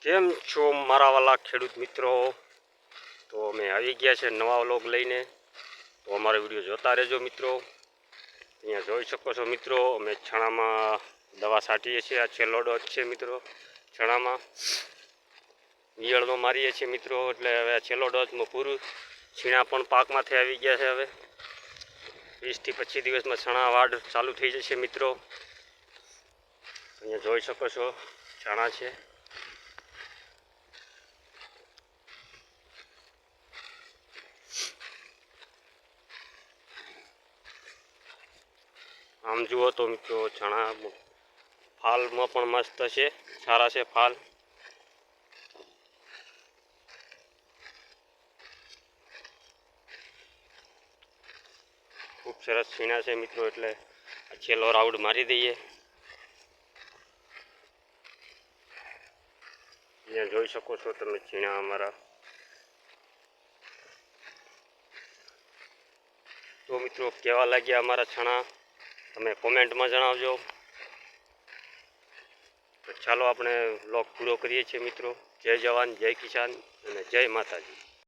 કેમ છો મારા વાલા ખેડૂત મિત્રો? તો અમે આવી ગયા છે નવા વ્લોગ લઈને, તો અમારો વિડીયો જોતા રહેજો મિત્રો. અહીંયા જોઈ શકો છો મિત્રો, અમે છાણામાં દવા છાંટીએ છીએ. આ છેલ્લો ડોઝ છે મિત્રો છાણામાં. ઈયળનો મારીએ છીએ મિત્રો, એટલે હવે આ છેલ્લો ડોઝમાં પૂરું. છીણા પણ પાકમાંથી આવી ગયા છે. હવે 20 થી 25 દિવસમાં છાણા વાઢ ચાલુ થઈ જશે મિત્રો. અહીંયા જોઈ શકો છો છાણા છે. આમ જુઓ તો મિત્રો ચણા ફાલમાં પણ મસ્ત છે, સારા છે ફાલ. ખૂબ સરસ છીણા છે મિત્રો, એટલે છેલ્લો રાઉન્ડ મારી દઈએ. અહીંયા જોઈ શકો છો તમે છીણા અમારા. તો મિત્રો કેવા લાગ્યા અમારા છાણા તમે કોમેન્ટમાં જણાવજો. તો ચાલો આપણે વ્લોગ પૂરો કરીએ છીએ મિત્રો. જય જવાન, જય કિસાન અને જય માતાજી.